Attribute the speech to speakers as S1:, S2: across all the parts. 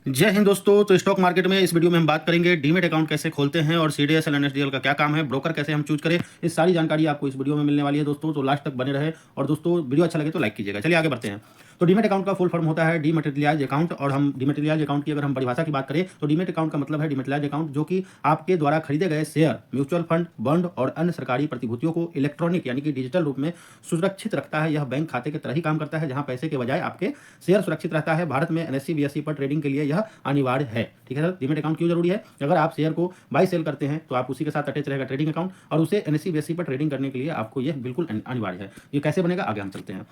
S1: जय हिंद दोस्तों। तो स्टॉक मार्केट में इस वीडियो में हम बात करेंगे डीमेट अकाउंट कैसे खोलते हैं और सीडीएसएल एनएसडीएल का क्या काम है, ब्रोकर कैसे हम चूज करें। इस सारी जानकारी आपको इस वीडियो में मिलने वाली है दोस्तों, तो लास्ट तक बने रहे। और दोस्तों वीडियो अच्छा लगे तो लाइक कीजिएगा। चलिए आगे बढ़ते हैं। तो डीमेट अकाउंट का फुल फॉर्म होता है डीमैटेरियलाइज अकाउंट। और हम डीमैटेरियलाइज अकाउंट की अगर हम परिभाषा की बात करें तो डीमेट अकाउंट का मतलब है डीमैटेरियलाइज अकाउंट, जो कि आपके द्वारा खरीदे गए शेयर, म्यूचुअल फंड, बॉन्ड और अन्य सरकारी प्रतिभूतियों को इलेक्ट्रॉनिक यानी कि डिजिटल रूप में सुरक्षित रखता है। यह बैंक खाते की तरह ही काम करता है, जहां पैसे के बजाय आपके शेयर सुरक्षित रहता है। भारत में एनएससी बीएसई पर ट्रेडिंग के लिए यह अनिवार्य है। ठीक है सर, डीमेट अकाउंट क्यों जरूरी है? अगर आप शेयर को बाई सेल करते हैं तो आप उसी के साथ अटैच रहेगा ट्रेडिंग अकाउंट, और उसे एनएससी बीएसई पर ट्रेडिंग करने के लिए आपको यह बिल्कुल अनिवार्य है। ये कैसे बनेगा, आगे हम चलते हैं।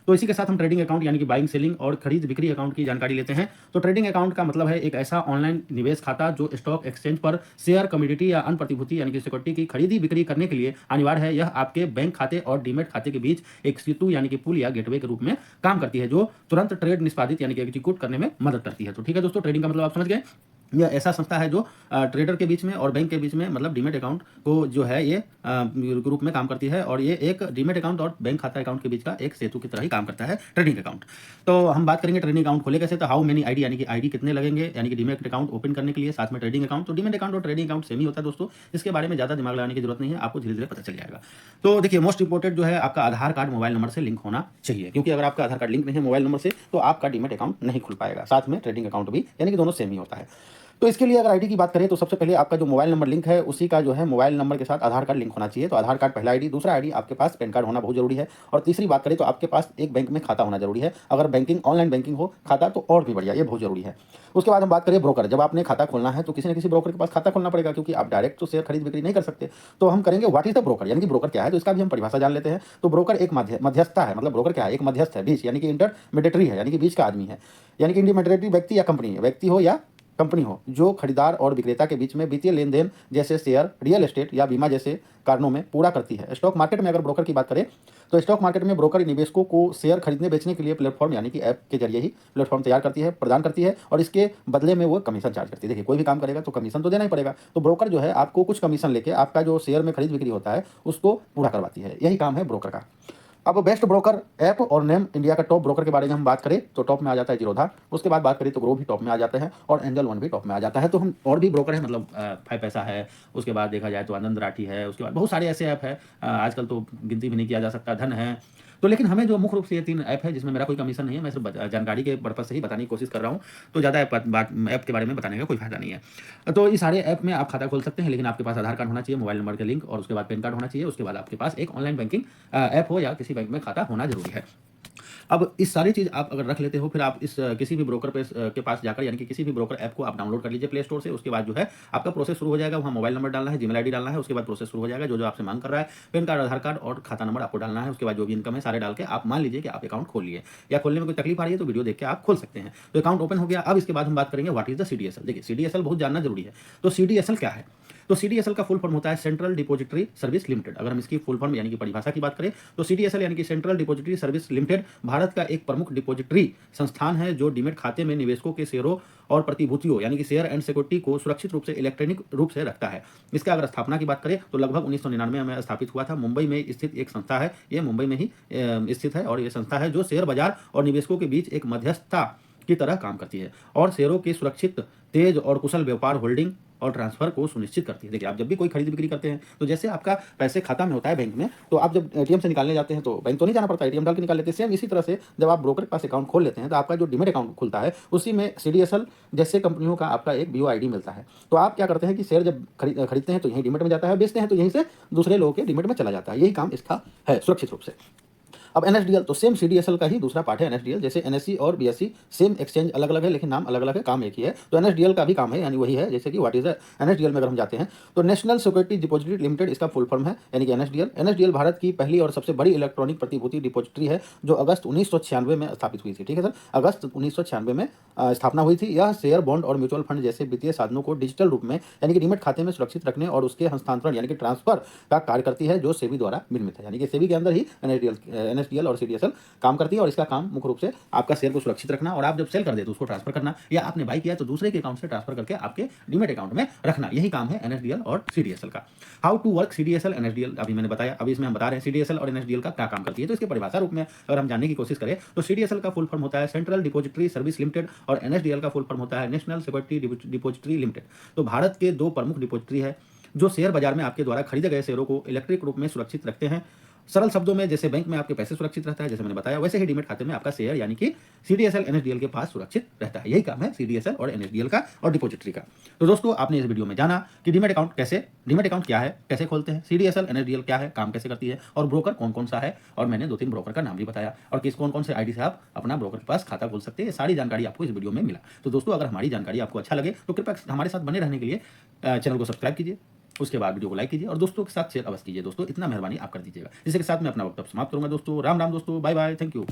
S1: तो इसी के साथ हम ट्रेडिंग अकाउंट यानी कि बाइंग सेलिंग और खरीद बिक्री अकाउंट की जानकारी लेते हैं। तो ट्रेडिंग अकाउंट का मतलब है एक ऐसा ऑनलाइन निवेश खाता जो स्टॉक एक्सचेंज पर शेयर, कमोडिटी या अन्य प्रतिभूति यानी कि सिक्योरिटी की खरीदी बिक्री करने के लिए अनिवार्य है। यह आपके बैंक खाते और डीमेट खाते के बीच एक सेतु यानी कि पुल या गेटवे के रूप में काम करती है, जो तुरंत ट्रेड निष्पादित यानी कि एग्जीक्यूट करने में मदद करती है। तो ठीक है दोस्तों, ट्रेडिंग का मतलब आप समझ गए। यह ऐसा संस्था है जो ट्रेडर के बीच में और बैंक के बीच में, मतलब डीमेट अकाउंट को जो है ये ग्रुप में काम करती है, और ये एक डीमेट अकाउंट और बैंक खाता अकाउंट के बीच का एक सेतु की तरह ही काम करता है ट्रेडिंग अकाउंट। तो हम बात करेंगे ट्रेडिंग अकाउंट खोले कैसे। तो हाउ मेनी आईडी यानी कि आईडी कितने लगेंगे यानी कि डीमेट अकाउंट ओपन करने के लिए, साथ में ट्रेडिंग अकाउंट। तो डीमेट अकाउंट और ट्रेडिंग अकाउंट सेम ही होता है दोस्तों, इसके बारे में ज़्यादा दिमाग लगाने की जरूरत नहीं है, आपको धीरे धीरे पता चल जाएगा। तो देखिए, मोस्ट इंपोर्टेंट जो है आपका आधार कार्ड मोबाइल नंबर से लिंक होना चाहिए, क्योंकि अगर आपका आधार कार्ड लिंक नहीं है मोबाइल नंबर से तो आपका डीमेट अकाउंट नहीं खुल पाएगा। साथ में ट्रेडिंग अकाउंट भी, यानी कि दोनों सेम ही होता है। तो इसके लिए अगर आईडी की बात करें तो सबसे पहले आपका जो मोबाइल नंबर लिंक है उसी का जो है मोबाइल नंबर के साथ आधार कार्ड लिंक होना चाहिए। तो आधार कार्ड पहला आईडी। दूसरा आईडी, आपके पास पैन कार्ड होना बहुत जरूरी है। और तीसरी बात करें तो आपके पास एक बैंक में खाता होना जरूरी है। अगर बैंकिंग ऑनलाइन बैंकिंग हो खाता तो और भी बढ़िया, ये बहुत जरूरी है। उसके बाद हम बात करें ब्रोकर। जब आपने खाता खोलना है तो किसी न किसी ब्रोकर के पास खाता खोलना पड़ेगा, क्योंकि आप डायरेक्ट तो शेयर खरीद बिक्री नहीं कर सकते। तो हम करेंगे व्हाट इज द ब्रोकर, यानी कि ब्रोकर क्या है, तो इसका भी हम परिभाषा जान लेते हैं। तो ब्रोकर एक मध्यस्थता है। मतलब ब्रोकर क्या है? एक मध्यस्थ है, बीच, यानी कि इंटरमीडिएटरी है, यानी कि बीच का आदमी है। यानी कि इंटरमीडिएटरी व्यक्ति या कंपनी है, व्यक्ति हो या कंपनी हो, जो खरीदार और विक्रेता के बीच में वित्तीय लेन देन जैसे शेयर, रियल एस्टेट या बीमा जैसे कारणों में पूरा करती है। स्टॉक मार्केट में अगर ब्रोकर की बात करें तो स्टॉक मार्केट में ब्रोकर निवेशकों को शेयर खरीदने बेचने के लिए प्लेटफॉर्म यानी कि ऐप के जरिए ही प्लेटफॉर्म तैयार करती है, प्रदान करती है, और इसके बदले में वो कमीशन चार्ज करती है। देखिए, कोई भी काम करेगा तो कमीशन तो देना ही पड़ेगा। तो ब्रोकर जो है आपको कुछ कमीशन लेके आपका जो शेयर में खरीद बिक्री होता है उसको पूरा करवाती है। यही काम है ब्रोकर का। अब बेस्ट ब्रोकर ऐप और नेम इंडिया का टॉप ब्रोकर के बारे में हम बात करें तो टॉप में आ जाता है जीरोधा। उसके बाद बात करें तो ग्रो भी टॉप में आ जाते हैं, और एंजल वन भी टॉप में आ जाता है। तो हम और भी ब्रोकर है, मतलब फाइव पैसा है, उसके बाद देखा जाए तो आनंद राठी है, उसके बाद बहुत सारे ऐसे ऐप है, आजकल तो गिनती भी नहीं किया जा सकता, धन है। तो लेकिन हमें जो मुख्य रूप से ये तीन ऐप है जिसमें मेरा कोई कमीशन नहीं है, मैं सिर्फ जानकारी के पर्पज से ही बताने की कोशिश कर रहा हूँ। तो ज़्यादा ऐप के बारे में बताने का कोई फायदा नहीं है। तो इस सारे ऐप में आप खाता खोल सकते हैं, लेकिन आपके पास आधार कार्ड होना चाहिए, मोबाइल नंबर के लिंक, और उसके बाद पैन कार्ड होना चाहिए। उसके बाद आपके पास एक ऑनलाइन बैंकिंग ऐप हो या किसी बैंक में खाता होना जरूरी है। अब इस सारी चीज़ आप अगर रख लेते हो, फिर आप इस किसी भी ब्रोकर पे के पास जाकर, यानी कि किसी भी ब्रोकर ऐप को आप डाउनलोड कर लीजिए प्ले स्टोर से। उसके बाद जो है आपका प्रोसेस शुरू हो जाएगा। वहाँ मोबाइल नंबर डालना है, जीमेल आईडी डालना है, उसके बाद प्रोसेस शुरू हो जाएगा। जो जो आपसे मांग कर रहा है, पैन कार्ड, आधार कार्ड और खाता नंबर आपको डालना है। उसके बाद जो भी इनकम है सारे डाल के आप मान लीजिए कि आप अकाउंट खोल लिए, या खोलने में कोई तकलीफ आ रही है तो वीडियो देख के आप खोल सकते हैं। तो अकाउंट ओपन हो गया। अब इसके बाद हम बात करेंगे व्हाट इज द सीडीएसएल। देखिए, सीडीएसएल बहुत जानना जरूरी है। तो सीडीएसएल क्या है? तो सीडीएसएल का फुल फॉर्म होता है सेंट्रल डिपॉजिटरी सर्विस लिमिटेड। अगर हम इसकी फुल फॉर्म यानी कि परिभाषा की बात करें तो सीडीएसएल यानी कि central depository service limited Bharat का एक प्रमुख डिपॉजिटरी संस्थान है, जो डीमेट खाते में निवेशकों के शेयरों और प्रतिभूतियों यानी कि शेयर एंड सिक्योरिटी को सुरक्षित रूप से इलेक्ट्रॉनिक रूप से रखता है। इसका अगर स्थापना की बात करें तो लगभग 1999 में स्थापित हुआ था। मुंबई में स्थित एक संस्था है, ये मुंबई में ही स्थित है, और ये संस्था है जो शेयर बाजार और निवेशकों के बीच एक मध्यस्थता की तरह काम करती है, और शेयरों के सुरक्षित, तेज और कुशल व्यापार, होल्डिंग और ट्रांसफर को सुनिश्चित करती है। देखिए, आप जब भी कोई खरीद बिक्री करते हैं तो जैसे आपका पैसे खाता में होता है बैंक में, तो आप जब एटीएम से निकालने जाते हैं तो बैंक तो नहीं जाना पड़ता, एटीएम डाल के निकाल लेते हैं। सेम इसी तरह से जब आप ब्रोकर के पास अकाउंट खोल लेते हैं तो आपका जो डीमेट अकाउंट खुलता है उसी में सीडीएसएल जैसे कंपनियों का आपका एक बीओ आईडी मिलता है। तो आप क्या करते हैं कि शेयर जब खरीदते हैं तो यहीं डीमेट में जाता है, बेचते हैं तो यहीं से दूसरे लोगों के डीमेट में चला जाता है। यही काम इसका है सुरक्षित रूप से। अब एनएसडीएल तो सेम सीडीएसएल का ही दूसरा पार्ट है एनएसडीएल। जैसे एनएससी और बीएससी सेम एक्सचेंज अलग अलग है, लेकिन नाम अलग अलग है, काम एक ही है। तो एनएसडीएल का भी काम है, यानी वही है। जैसे कि व्हाट इज एनएसडीएल में अगर हम जाते हैं तो नेशनल सिक्योरिटी डिपॉजिटरी लिमिटेड इसका फुल फॉर्म है, यानी कि एनएसडीएल। एनएसडीएल भारत की पहली और सबसे बड़ी इलेक्ट्रॉनिक प्रतिभूति डिपॉजिटरी है, जो अगस्त 1996 में स्थापित हुई थी। ठीक है सर, अगस्त 1996 में स्थापना हुई थी। यह शेयर, बॉन्ड और म्यूचुअल फंड जैसे वित्तीय साधनों को डिजिटल रूप में यानी कि डीमेट खाते में सुरक्षित रखने और उसके हस्तांतरण यानी कि ट्रांसफर का कार्य करती है, जो सेबी द्वारा निर्मित है। यानी कि सेबी के अंदर ही एनएसडीएल और सीडीएसएल काम करती है और इसका काम मुख्य रूप से आपका शेयर को सुरक्षित रखना और आप जब सेल कर दे तो उसको ट्रांसफर करना, या आपने बाई किया तो दूसरे के अकाउंट से ट्रांसफर करके आपके डीमेट अकाउंट में रखना, यही काम है एनएसडीएल और सीडीएसएल का। How to work CDSL NSDL अभी मैंने बताया, अभी इसमें हम बता रहे हैं सीडीएसएल और एनएसडीएल का क्या काम करती है। तो इसके परिभाषा रूप में अगर हम जानने की कोशिश करें तो सीडीएसएल का फुल फॉर्म होता है सेंट्रल डिपॉजिटरी सर्विस लिमिटेड और एनएसडीएल का फुल फॉर्म होता है नेशनल सिक्योरिटी डिपॉजिटरी लिमिटेड। तो भारत के दो प्रमुख डिपॉजिटरी है जो शेयर बाजार में आपके द्वारा खरीदे गए शेयरों को इलेक्ट्रिक रूप में सुरक्षित रखते हैं। सरल शब्दों में जैसे बैंक में आपके पैसे सुरक्षित रहता है, जैसे मैंने बताया, वैसे ही डीमेट खाते में आपका शेयर यानी कि सीडीएसएल एनएसडीएल के पास सुरक्षित रहता है। यही काम है सीडीएसएल और एनएसडीएल का और डिपॉजिटरी का। तो दोस्तों आपने इस वीडियो में जाना कि डीमेट अकाउंट क्या है, कैसे खोलते हैं, सीडीएसएल एनएसडीएल क्या है, काम कैसे करती है और ब्रोकर कौन कौन सा है, और मैंने 2-3 ब्रोकर का नाम भी बताया और किस कौन कौन से आईडी से आप अपना ब्रोकर के पास खाता खोल सकते हैं। ये सारी जानकारी आपको इस वीडियो में मिला। तो दोस्तों अगर हमारी जानकारी आपको अच्छा लगे तो कृपया हमारे साथ बने रहने के लिए चैनल को सब्सक्राइब कीजिए, उसके बाद वीडियो को लाइक कीजिए और दोस्तों के साथ शेयर अवश्य कीजिए। दोस्तों इतना मेहरबानी आप कर दीजिएगा। इसी के साथ मैं अपना वक्तव्य समाप्त करूंगा दोस्तों। राम राम दोस्तों, बाय बाय, थैंक यू।